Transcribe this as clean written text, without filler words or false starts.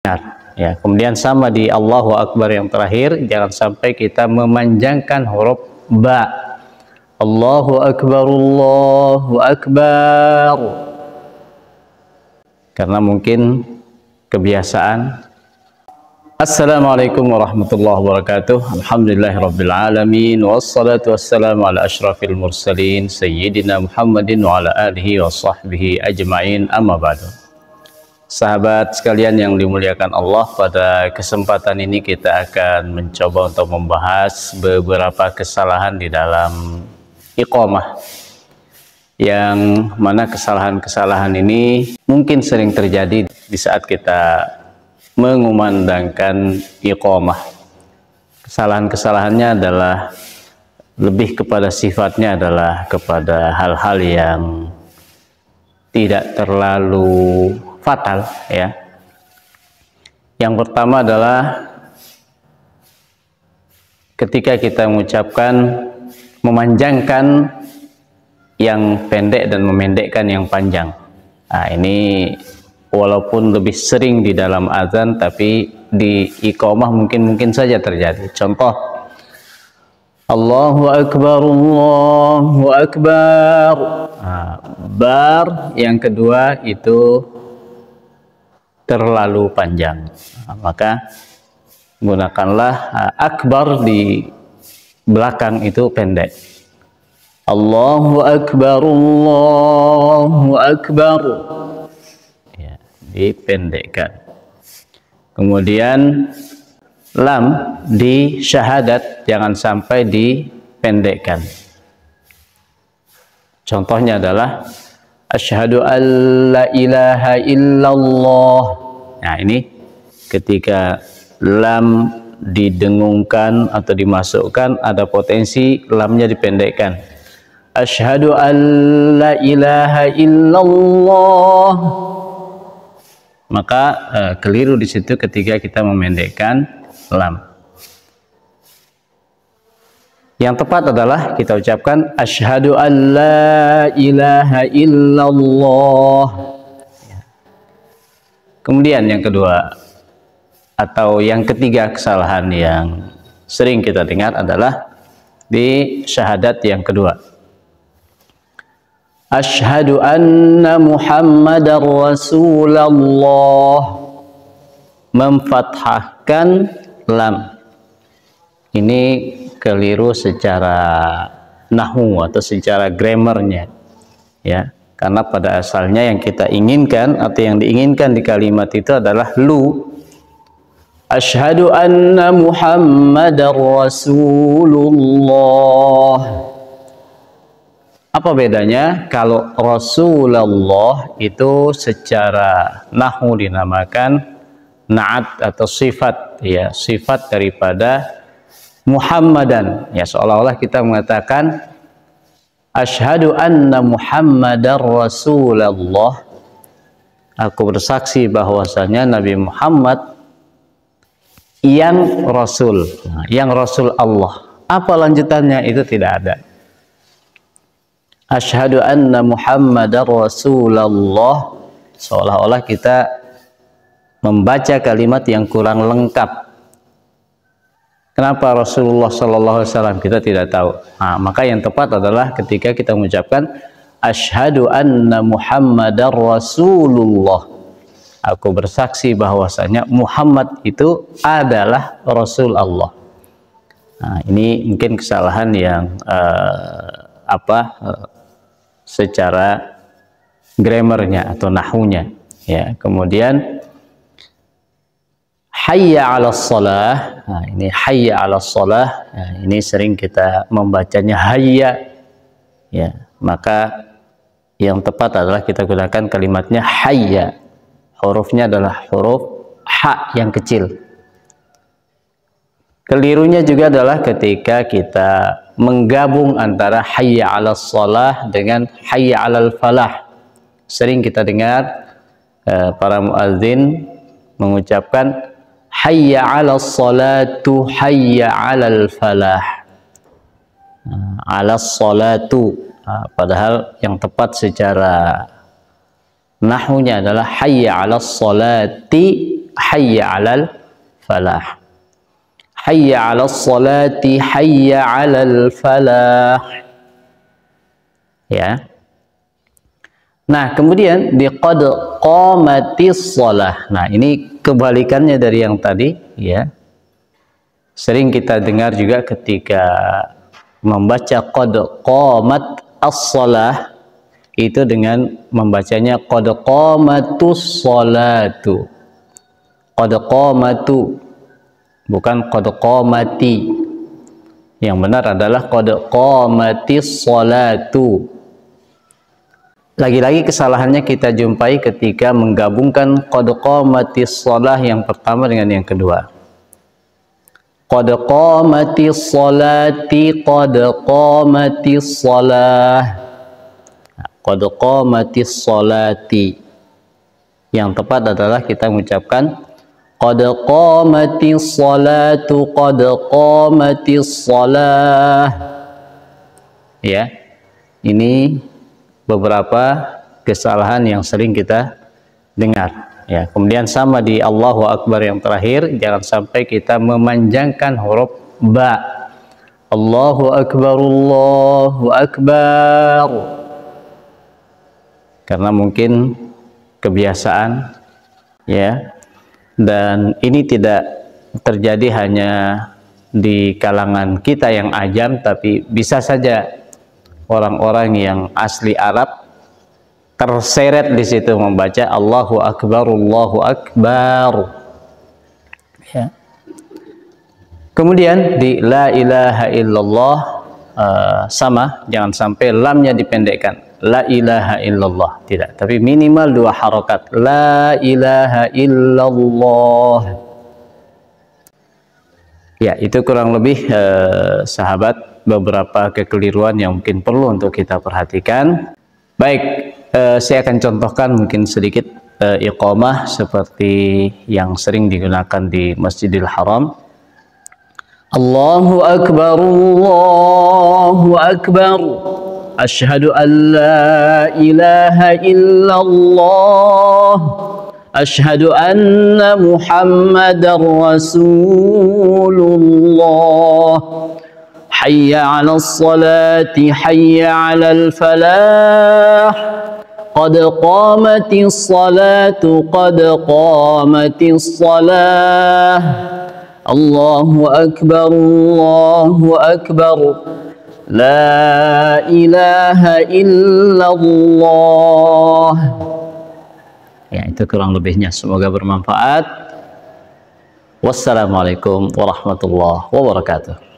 Ya, kemudian sama di Allahu Akbar yang terakhir, jangan sampai kita memanjangkan huruf ba. Allahu Akbar, Allahu Akbar. Karena mungkin kebiasaan. Assalamualaikum warahmatullahi wabarakatuh. Alhamdulillahirabbil alamin wassalatu wassalamu ala asyrafil mursalin sayyidina Muhammadin wa ala alihi wa sahbihi ajmain, amma ba'du. Sahabat sekalian yang dimuliakan Allah, pada kesempatan ini kita akan mencoba untuk membahas beberapa kesalahan di dalam iqamah, yang mana kesalahan-kesalahan ini mungkin sering terjadi di saat kita mengumandangkan iqamah. Kesalahan-kesalahannya adalah lebih kepada sifatnya adalah kepada hal-hal yang tidak terlalu fatal, ya. Yang pertama adalah ketika kita mengucapkan, memanjangkan yang pendek dan memendekkan yang panjang. Nah, ini walaupun lebih sering di dalam azan, tapi di iqamah mungkin saja terjadi. Contoh, Allahu Akbar, Allahu Akbar. Nah, bar yang kedua itu terlalu panjang. Nah, maka gunakanlah akbar di belakang itu pendek. Allahu Akbar, Allahu Akbar. Ya, dipendekkan. Kemudian lam di syahadat jangan sampai dipendekkan. Contohnya adalah asyhadu an la ilaha illallah. Nah, ini ketika lam didengungkan atau dimasukkan, ada potensi lamnya dipendekkan. Asyhadu an la ilaha illallah. Maka keliru di situ ketika kita memendekkan lam. Yang tepat adalah kita ucapkan asyhadu an la ilaha illallah. Kemudian yang kedua atau yang ketiga kesalahan yang sering kita dengar adalah di syahadat yang kedua. Asyhadu anna Muhammadar Rasulullah. Memfathahkan lam. Ini keliru secara nahwu atau secara grammarnya, ya, karena pada asalnya yang kita inginkan atau yang diinginkan di kalimat itu adalah lu. Asyhadu anna Muhammadar Rasulullah. Apa bedanya? Kalau Rasulullah itu secara nahwu dinamakan na'at atau sifat, ya, sifat daripada Muhammadan, ya, seolah-olah kita mengatakan asyhadu anna Muhammadar Rasulullah, aku bersaksi bahwasanya Nabi Muhammad yang Rasul, yang Rasul Allah. Apa lanjutannya? Itu tidak ada. Asyhadu anna Muhammadar Rasulullah, seolah-olah kita membaca kalimat yang kurang lengkap. Kenapa Rasulullah Sallallahu Alaihi Wasallam? Kita tidak tahu. Nah, maka yang tepat adalah ketika kita mengucapkan asyhadu anna Muhammadar Rasulullah, aku bersaksi bahwasanya Muhammad itu adalah Rasul Allah. Nah, ini mungkin kesalahan yang secara grammarnya atau nahwunya, ya. Kemudian hayya 'alas shalah. Nah, ini hayya 'alas shalah. Nah, ini sering kita membacanya hayya, ya. Maka yang tepat adalah kita gunakan kalimatnya hayya. Hurufnya adalah huruf ha yang kecil. Kelirunya juga adalah ketika kita menggabung antara hayya 'alas shalah dengan hayya 'alal falah. Sering kita dengar para muadzin mengucapkan hayya 'alas salatu, hayya 'alal falah. 'Alas salatu. Padahal yang tepat secara nahwunya adalah hayya 'alas salati, hayya 'alal falah. Hayya 'alas salati, hayya 'alal falah. Ya. Nah, kemudian di qad qamatis shalah. Nah, ini kebalikannya dari yang tadi, ya. Sering kita dengar juga ketika membaca qad qamat as-shalah itu dengan membacanya qad qamatus sholatu. Qad qamatu, bukan qad qamati. Yang benar adalah qad qamatis sholatu. Lagi-lagi kesalahannya kita jumpai ketika menggabungkan qad qamatis shalah yang pertama dengan yang kedua. Qad qamatis sholati, qad qamatis shalah. Qad qamatis sholati. Yang tepat adalah kita mengucapkan qad qamatis sholatu, qad qamatis shalah. Ya. Ini beberapa kesalahan yang sering kita dengar, ya. Kemudian sama di Allahu Akbar yang terakhir, jangan sampai kita memanjangkan huruf ba. Allahu Akbar, Allahu Akbar, karena mungkin kebiasaan, ya. Dan ini tidak terjadi hanya di kalangan kita yang ajam, tapi bisa saja orang-orang yang asli Arab terseret di situ membaca Allahu Akbar, Allahu Akbar. Ya. Kemudian di la ilaha illallah sama, jangan sampai lamnya dipendekkan. La ilaha illallah, tidak, tapi minimal 2 harokat. La ilaha illallah. Ya, itu kurang lebih sahabat beberapa kekeliruan yang mungkin perlu untuk kita perhatikan. Baik, saya akan contohkan mungkin sedikit iqamah seperti yang sering digunakan di Masjidil Haram. Allahu Akbar, Allahu Akbar, asyhadu an la ilaha illallah, asyhadu anna Muhammadar Rasulullah. Hayya 'alas salati, hayya 'alal falah. Qad qamatis salatu, qad qamatis salah. Allahu Akbar, Allahu Akbar, la ilaha illallah. Ya, itu kurang lebihnya. Semoga bermanfaat. Wassalamualaikum warahmatullahi wabarakatuh.